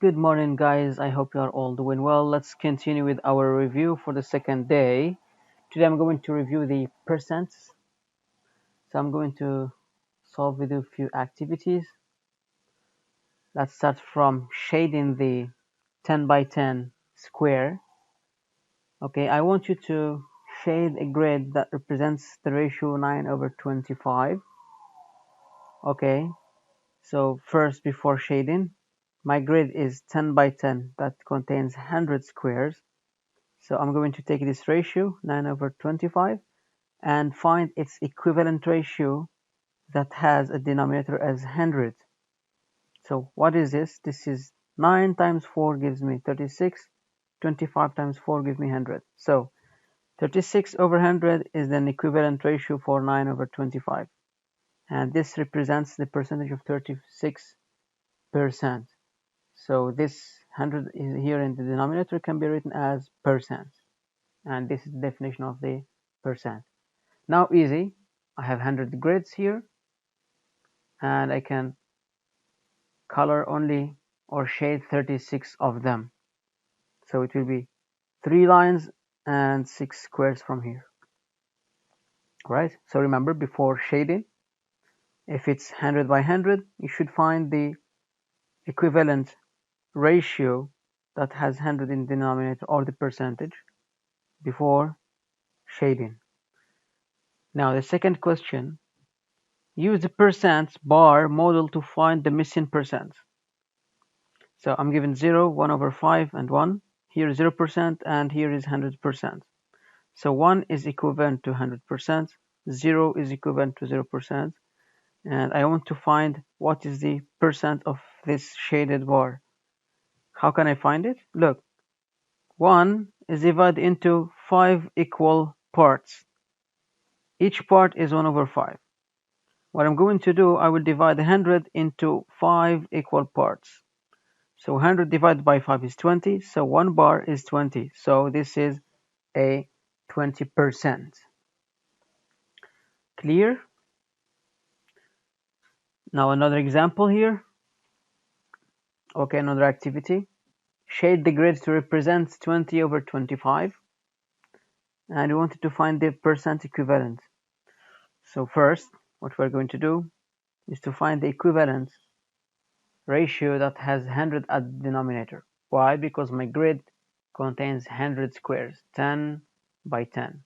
Good morning, guys. I hope you are all doing well. Let's continue with our review for the second day. Today I'm going to review the percents. So I'm going to solve with you a few activities. Let's start from shading the 10 by 10 square. Okay, I want you to shade a grid that represents the ratio 9/25. Okay, so first, before shading, my grid is 10 by 10 that contains 100 squares. So I'm going to take this ratio, 9/25, and find its equivalent ratio that has a denominator as 100. So what is this? This is 9 times 4 gives me 36. 25 times 4 gives me 100. So 36/100 is an equivalent ratio for 9/25. And this represents the percentage of 36%. So this 100 is here in the denominator can be written as percent. And this is the definition of the percent. Now easy, I have 100 grids here, and I can color only or shade 36 of them. So it will be 3 lines and 6 squares from here. Right? So remember, before shading, if it's 100 by 100, you should find the equivalent ratio that has 100 in the denominator, or the percentage, before shading. Now the second question, use the percent bar model to find the missing percent. So I'm given 0, 1/5, and 1. Here is 0%, and here is 100%. So 1 is equivalent to 100%, 0 is equivalent to 0%, and I want to find what is the percent of this shaded bar. How can I find it? Look, 1 is divided into 5 equal parts. Each part is 1/5. What I'm going to do, I will divide 100 into 5 equal parts. So 100 divided by 5 is 20, so 1 bar is 20. So this is a 20%. Clear? Now another example here. Okay, another activity. Shade the grid to represent 20/25. And we wanted to find the percent equivalent. So first, what we're going to do is to find the equivalent ratio that has 100 at the denominator. Why? Because my grid contains 100 squares, 10 by 10.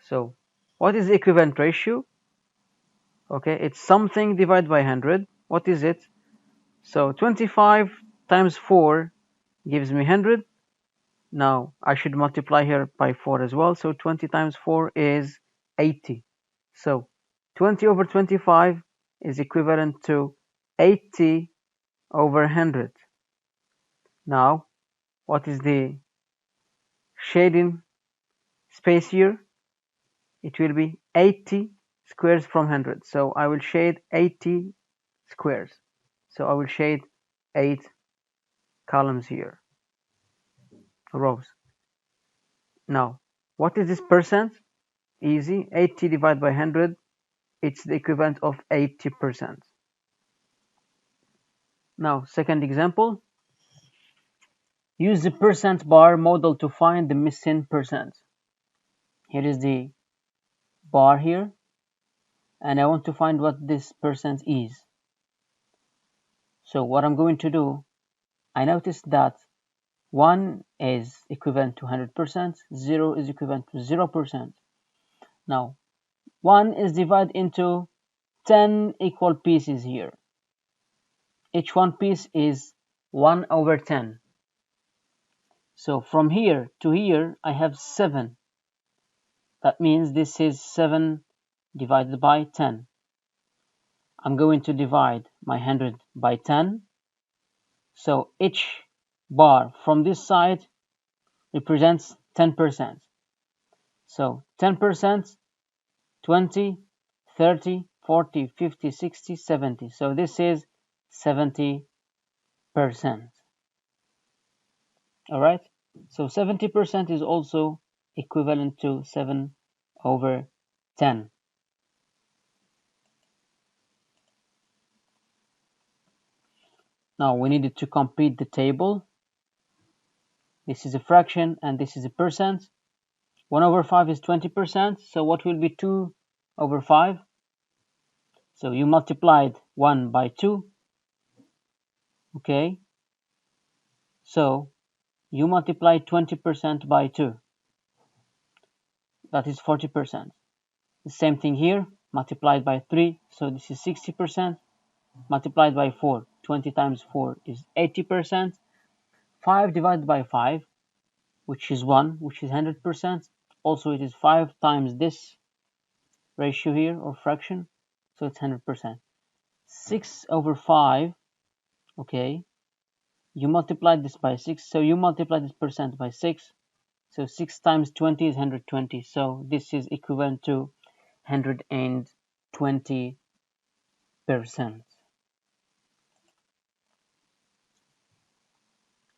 So what is the equivalent ratio? Okay, it's something divided by 100. What is it? So 25 times 4 gives me 100. Now I should multiply here by 4 as well. So 20 times 4 is 80. So 20/25 is equivalent to 80/100. Now, what is the shading space here? It will be 80 squares from 100. So I will shade 80 squares. So I will shade 8 columns here, rows. Now, what is this percent? Easy. 80 divided by 100, it's the equivalent of 80%. Now, second example. Use the percent bar model to find the missing percent. Here is the bar here, and I want to find what this percent is. So what I'm going to do, I noticed that 1 is equivalent to 100%, 0 is equivalent to 0%. Now, 1 is divided into 10 equal pieces here. Each one piece is 1/10. So from here to here, I have 7. That means this is 7 divided by 10. I'm going to divide my 100 by 10. So each bar from this side represents 10%. So 10%, 20, 30, 40, 50, 60, 70. So this is 70%. All right. So 70% is also equivalent to 7/10. Now we needed to complete the table. This is a fraction and this is a percent. 1 over 5 is 20%, so what will be 2 over 5? So you multiplied 1 by 2, okay? So you multiply 20% by 2, that is 40%. The same thing here, multiplied by 3, so this is 60%, multiplied by 4, 20 times 4 is 80%, 5 divided by 5, which is 1, which is 100%, also it is 5 times this ratio here, or fraction, so it's 100%. 6 over 5, okay, you multiply this by 6, so you multiply this percent by 6, so 6 times 20 is 120, so this is equivalent to 120%.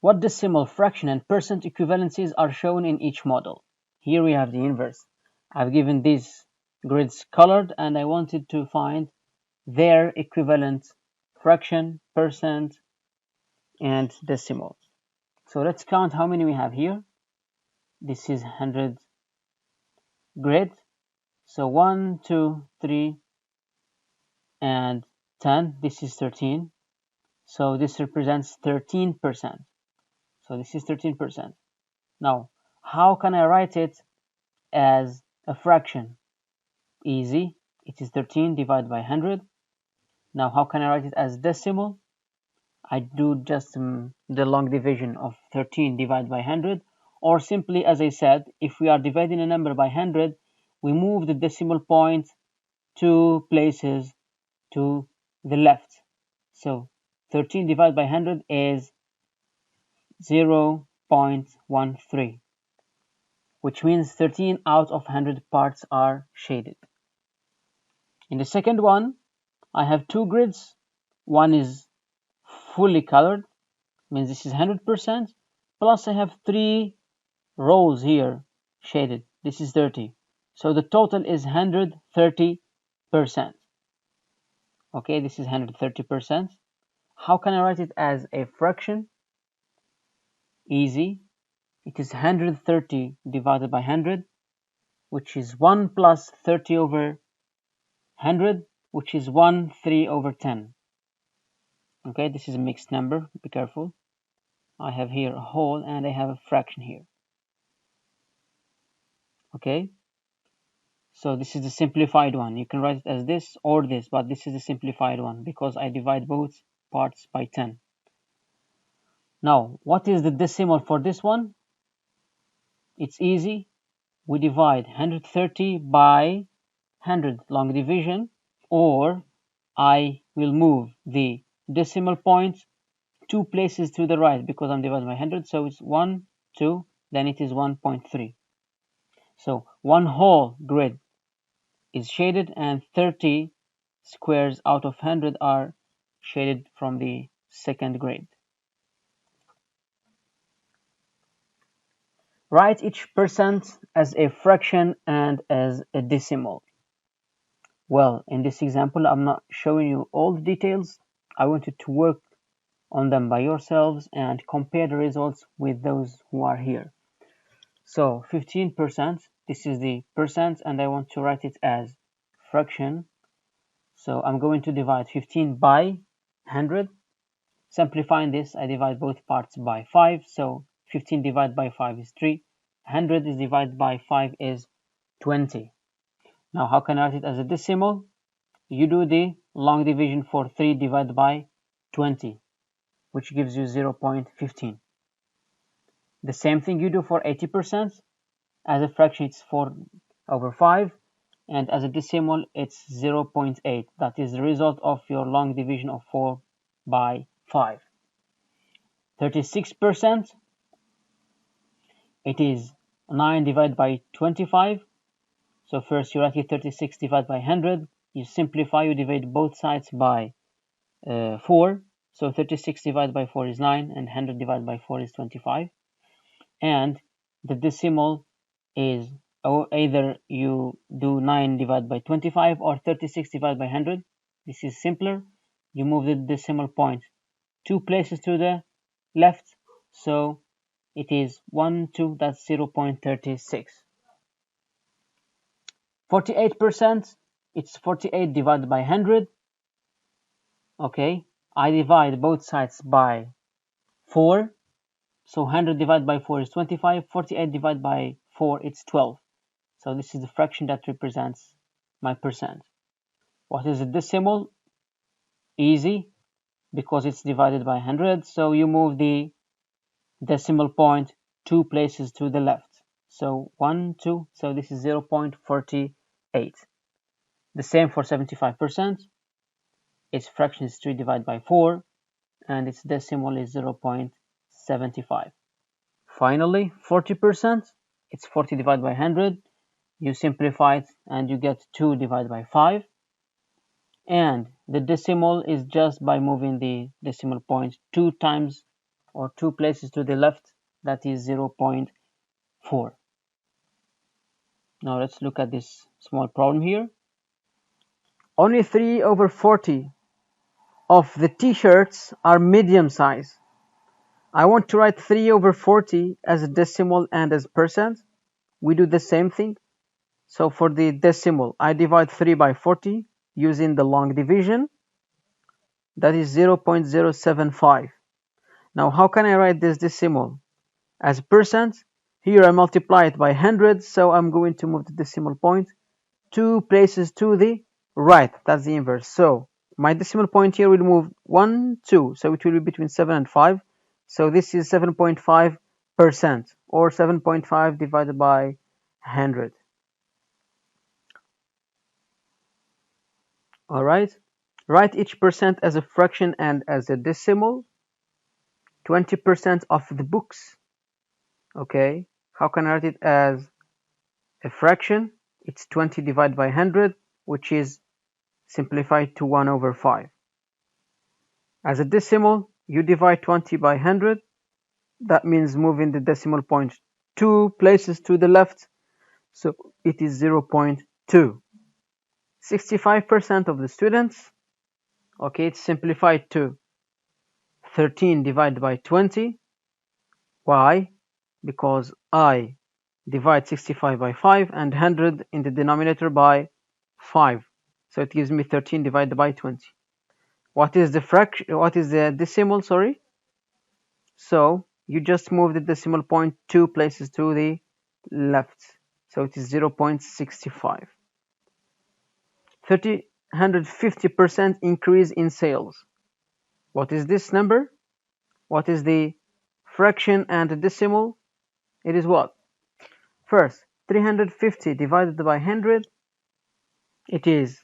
What decimal, fraction, and percent equivalencies are shown in each model? Here we have the inverse. I've given these grids colored and I wanted to find their equivalent fraction, percent, and decimal. So let's count how many we have here. This is 100 grid. So 1, 2, 3, and 10. This is 13. So this represents 13%. So this is 13%. Now, how can I write it as a fraction? Easy. It is 13 divided by 100. Now, how can I write it as decimal? I do just the long division of 13 divided by 100, or simply, as I said, if we are dividing a number by 100, we move the decimal point 2 places to the left. So 13 divided by 100 is 0.13, which means 13 out of 100 parts are shaded. In the second one, I have two grids. One is fully colored, means this is 100%, plus I have 3 rows here shaded. This is 30. So the total is 130%. Okay, this is 130%. How can I write it as a fraction? Easy. It is 130 divided by 100, which is 1 plus 30 over 100, which is 1 3 over 10. Okay, this is a mixed number. Be careful. I have here a whole and I have a fraction here. Okay, so this is the simplified one. You can write it as this or this, but this is the simplified one because I divide both parts by 10. Now, what is the decimal for this one? It's easy. We divide 130 by 100, long division, or I will move the decimal point 2 places to the right because I'm dividing by 100, so it's 1, 2, then it is 1.3. So one whole grid is shaded and 30 squares out of 100 are shaded from the second grid. Write each percent as a fraction and as a decimal. Well, in this example, I'm not showing you all the details. I want you to work on them by yourselves and compare the results with those who are here. So 15%, this is the percent, and I want to write it as fraction. So I'm going to divide 15 by 100. Simplifying this, I divide both parts by 5. So 15 divided by 5 is 3. 100 is divided by 5 is 20. Now, how can I write it as a decimal? You do the long division for 3 divided by 20, which gives you 0.15. The same thing you do for 80%. As a fraction, it's 4 over 5. And as a decimal, it's 0.8. That is the result of your long division of 4 by 5. 36%, it is 9 divided by 25. So first you write it 36 divided by 100. You simplify, you divide both sides by 4. So 36 divided by 4 is 9, and 100 divided by 4 is 25. And the decimal is either you do 9 divided by 25 or 36 divided by 100. This is simpler. You move the decimal point 2 places to the left, so it is 1, 2, that's 0.36. 48%, it's 48 divided by 100. Okay, I divide both sides by 4. So 100 divided by 4 is 25. 48 divided by 4, it's 12. So this is the fraction that represents my percent. What is a decimal? Easy, because it's divided by 100. So you move the decimal point 2 places to the left. So 1, 2, so this is 0.48. The same for 75%. Its fraction is 3 divided by 4, and its decimal is 0.75. Finally, 40%, it's 40 divided by 100. You simplify it and you get 2 divided by 5. And the decimal is just by moving the decimal point 2 times or 2 places to the left, that is 0.4. Now let's look at this small problem here. Only 3 over 40 of the t-shirts are medium size. I want to write 3 over 40 as a decimal and as percent. We do the same thing. So for the decimal, I divide 3 by 40 using the long division. That is 0.075. Now, how can I write this decimal? As percent, here I multiply it by 100, so I'm going to move the decimal point 2 places to the right. That's the inverse. So my decimal point here will move 1, 2, so it will be between 7 and 5. So this is 7.5%, or 7.5 divided by 100. All right. Write each percent as a fraction and as a decimal. 20% of the books. Okay. How can I write it as a fraction? It's 20 divided by 100, which is simplified to 1 over 5. As a decimal, you divide 20 by 100. That means moving the decimal point 2 places to the left. So it is 0.2. 65% of the students. Okay, it's simplified to 13 divided by 20. Why? Because I divide 65 by 5 and 100 in the denominator by 5. So it gives me 13 divided by 20. What is the fraction? What is the decimal? Sorry. So you just move the decimal point 2 places to the left. So it is 0.65. 150% increase in sales. What is this number? What is the fraction and the decimal? It is what? First, 350 divided by 100, it is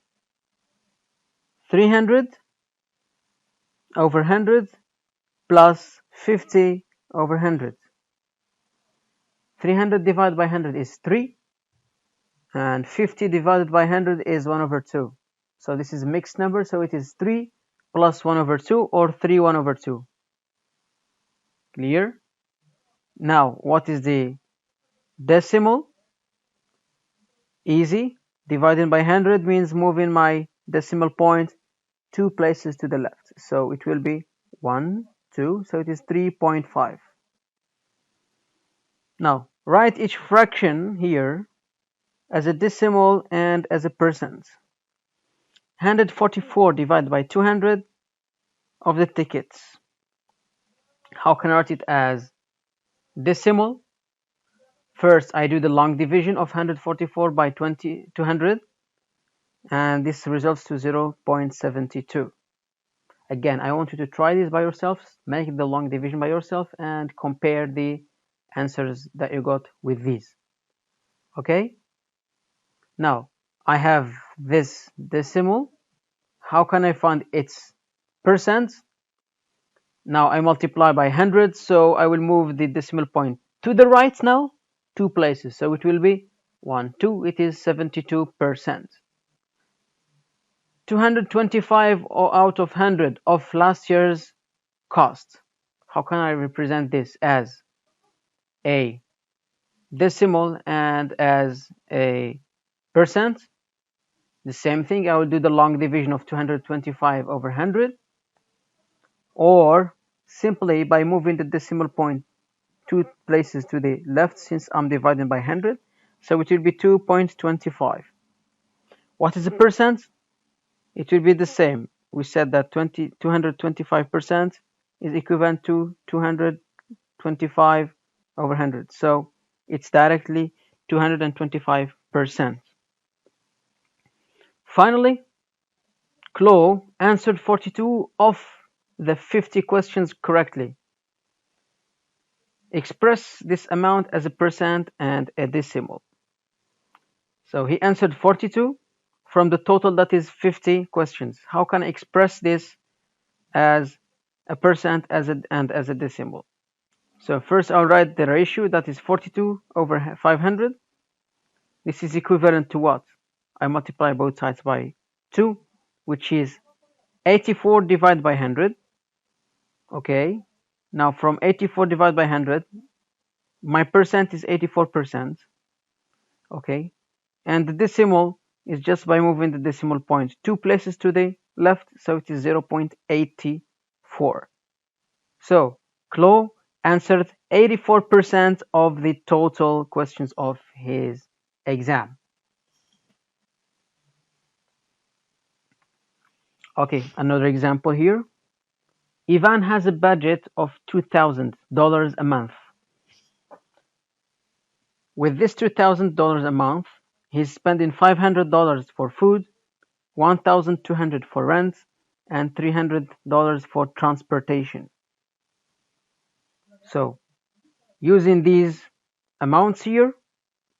300 over 100 plus 50 over 100. 300 divided by 100 is 3, and 50 divided by 100 is 1 over 2. So this is a mixed number, so it is 3 plus 1 over 2, or 3 1 over 2. Clear? Now, what is the decimal? Easy. Dividing by 100 means moving my decimal point 2 places to the left. So it will be 1, 2, so it is 3.5. Now, write each fraction here as a decimal and as a percent. 144 divided by 200 of the tickets. How can I write it as decimal? First, I do the long division of 144 by 200, and this results to 0.72. Again, I want you to try this by yourself, make the long division by yourself, and compare the answers that you got with these. Okay? Now, I have this decimal. How can I find its percent? Now I multiply by 100, so I will move the decimal point to the right now, 2 places. So it will be 1, 2, it is 72%. 225 out of 100 of last year's cost. How can I represent this as a decimal and as a percent? The same thing, I will do the long division of 225 over 100. or simply by moving the decimal point 2 places to the left, since I'm dividing by 100, so it will be 2.25. What is the percent? It will be the same. We said that 225% is equivalent to 225 over 100, so it's directly 225%. Finally, Chloe answered 42 of the 50 questions correctly. Express this amount as a percent and a decimal. So he answered 42 from the total that is 50 questions. How can I express this as a percent and as a decimal? So first I'll write the ratio, that is 42 over 500. This is equivalent to what? I multiply both sides by 2, which is 84 divided by 100. Okay, now from 84 divided by 100, my percent is 84%. Okay, and the decimal is just by moving the decimal point 2 places to the left, so it is 0.84. So Chloe answered 84% of the total questions of his exam. Okay, another example here. Ivan has a budget of $2,000 a month. With this $2,000 a month, he's spending $500 for food, $1,200 for rent, and $300 for transportation. So, using these amounts here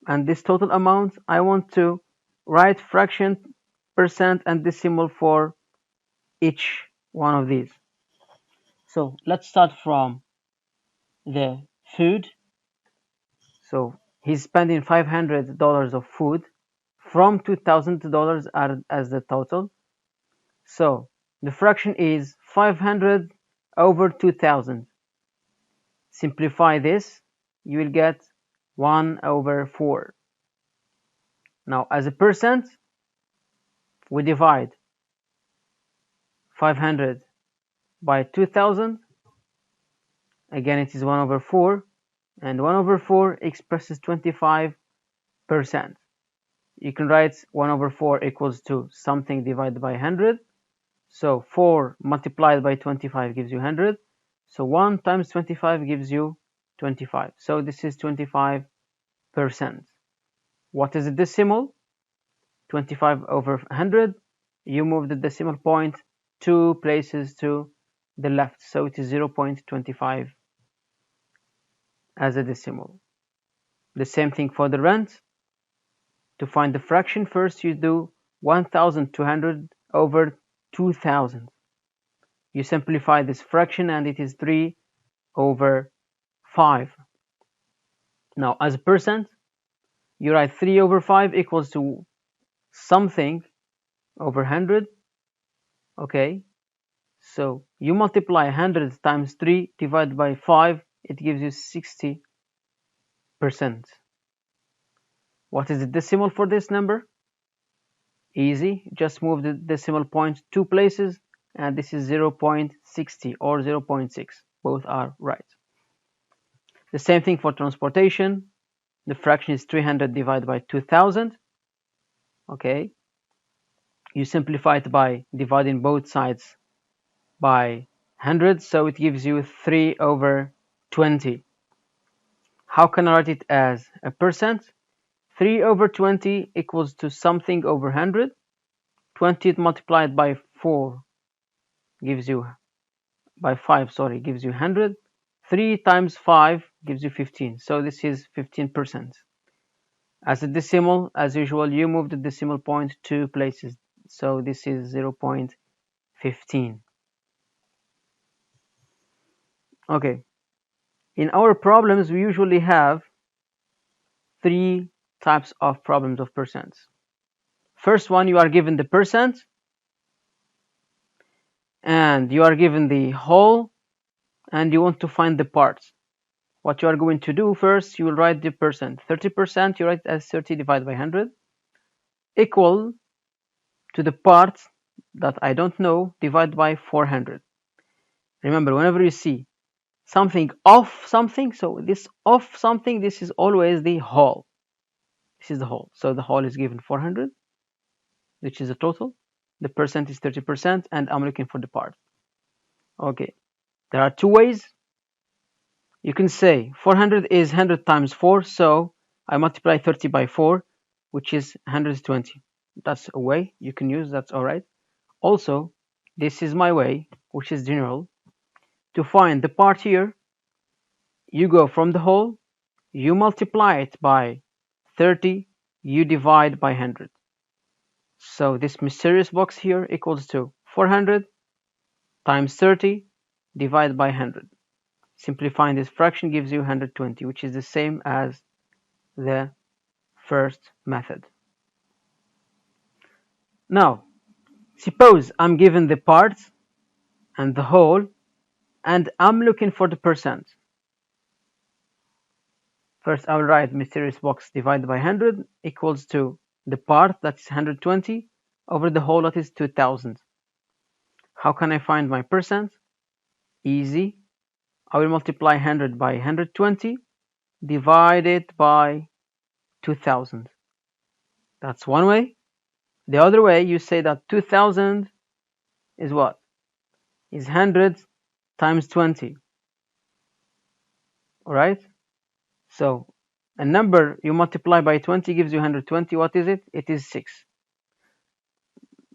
and this total amount, I want to write fraction, percent, and decimal for each one of these. So, let's start from the food. So, he's spending $500 of food from $2,000 as the total. So the fraction is 500 over 2000. Simplify this, you will get 1 over 4. Now as a percent, we divide 500 by 2000. Again, it is 1 over 4, and 1 over 4 expresses 25%. You can write 1 over 4 equals to something divided by 100. So 4 multiplied by 25 gives you 100. So 1 times 25 gives you 25. So this is 25%. What is the decimal? 25 over 100. You move the decimal point 2 places to the left. So it is 0.25 as a decimal. The same thing for the rent. To find the fraction, first you do 1,200 over 2,000. You simplify this fraction and it is 3 over 5. Now as a percent, you write 3 over 5 equals to something over 100. Okay, so you multiply 100 times 3 divided by 5, it gives you 60%. What is the decimal for this number? Easy, just move the decimal point 2 places, and this is 0.60 or 0.6. Both are right. The same thing for transportation. The fraction is 300 divided by 2000. Okay, you simplify it by dividing both sides by 100, so it gives you 3 over 20. How can I write it as a percent? 3 over 20 equals to something over 100. 20 multiplied by 4 gives you, by 5, sorry, gives you 100. 3 times 5 gives you 15. So this is 15%. As a decimal, as usual, you move the decimal point 2 places. So this is 0.15. Okay. In our problems, we usually have 3 types of problems of percents. First one, you are given the percent, and you are given the whole, and you want to find the parts. What you are going to do first, you will write the percent. 30%, you write as 30 divided by 100, equal to the part that I don't know, divided by 400. Remember, whenever you see something off something, so this off something, this is always the whole. This is the whole. So the whole is given 400, which is the total. The percent is 30%, and I'm looking for the part. Okay, there are two ways. You can say 400 is 100 times 4, so I multiply 30 by 4, which is 120. That's a way you can use, that's all right. Also, this is my way, which is general. To find the part here, you go from the whole, you multiply it by 30, you divide by 100. So this mysterious box here equals to 400 times 30 divided by 100. Simplifying this fraction gives you 120, which is the same as the first method. Now, suppose I'm given the parts and the whole, and I'm looking for the percent. First, I will write mysterious box divided by 100 equals to the part, that's 120, over the whole, that is 2000. How can I find my percent? Easy. I will multiply 100 by 120, divide it by 2000. That's one way. The other way, you say that 2000 is what? Is 100 times 20. Alright? So a number you multiply by 20 gives you 120. What is it? It is 6.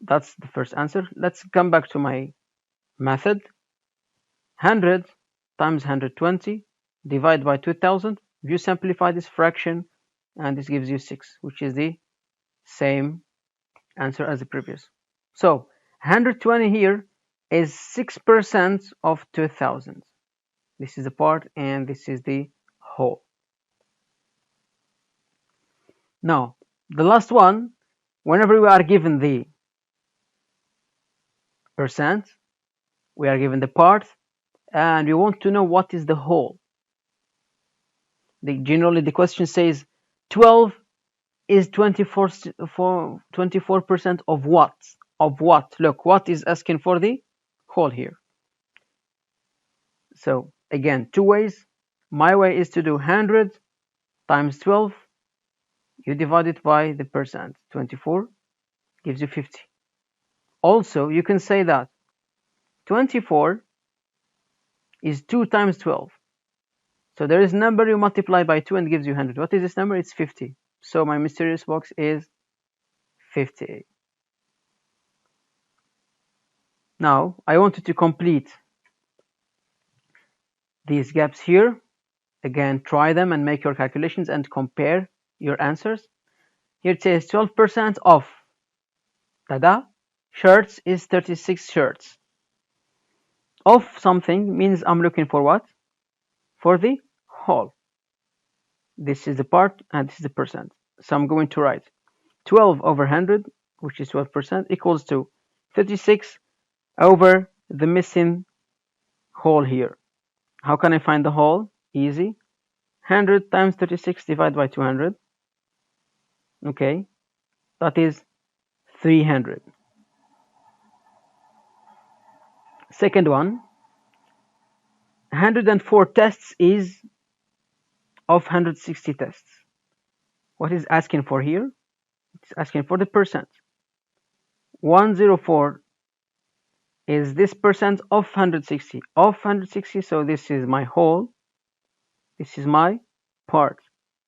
That's the first answer. Let's come back to my method. 100 times 120 divided by 2000. If you simplify this fraction, and this gives you 6, which is the same answer as the previous. So 120 here is 6% of 2000. This is the part and this is the whole. Now, the last one, whenever we are given the percent, we are given the part, and we want to know what is the whole. Generally, the question says 12 is 24% of what? Of what? Look, what is asking for the whole here. So again, two ways. My way is to do 100 times 12. You divide it by the percent. 24 gives you 50. Also, you can say that 24 is 2 times 12. So there is a number you multiply by 2 and gives you 100. What is this number? It's 50. So my mysterious box is 50. Now, I wanted to complete these gaps here. Again, try them and make your calculations and compare your answers. Here it says 12% off. Tada! Shirts is 36 shirts. Off something means I'm looking for what? For the whole. This is the part and this is the percent. So I'm going to write 12 over 100, which is 12%, equals to 36 over the missing whole here. How can I find the whole? Easy. 100 times 36 divided by 200. Okay, that is 300. Second one, 104 tests is of 160 tests. What is asking for here? It's asking for the percent. 104 is this percent of 160. Of 160, so this is my whole. This is my part.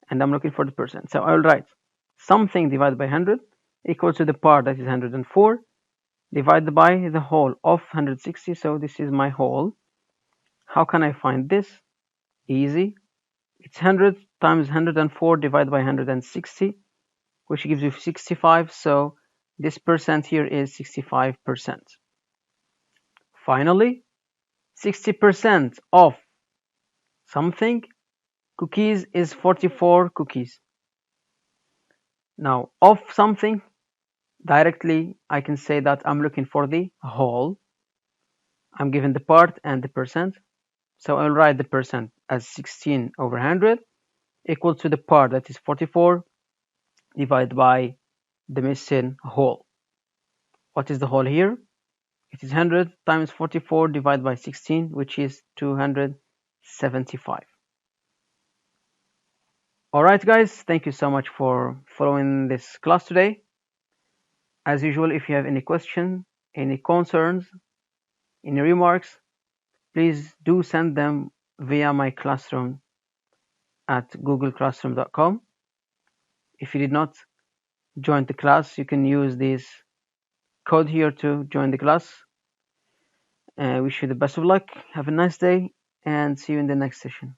And I'm looking for the percent. So I'll write something divided by 100 equal to the part, that is 104, divided by the whole of 160. So this is my whole. How can I find this? Easy. It's 100 times 104 divided by 160, which gives you 65. So this percent here is 65%. Finally, 60% of something, cookies, is 44 cookies. Now, of something, directly I can say that I'm looking for the whole. I'm given the part and the percent. So I'll write the percent as 16 over 100 equal to the part, that is 44, divided by the missing whole. What is the whole here? It is 100 times 44 divided by 16, which is 275. Alright guys, thank you so much for following this class today. As usual, if you have any questions, any concerns, any remarks, please do send them via my classroom at googleclassroom.com. If you did not join the class, you can use this code here to join the class. Wish you the best of luck. Have a nice day and see you in the next session.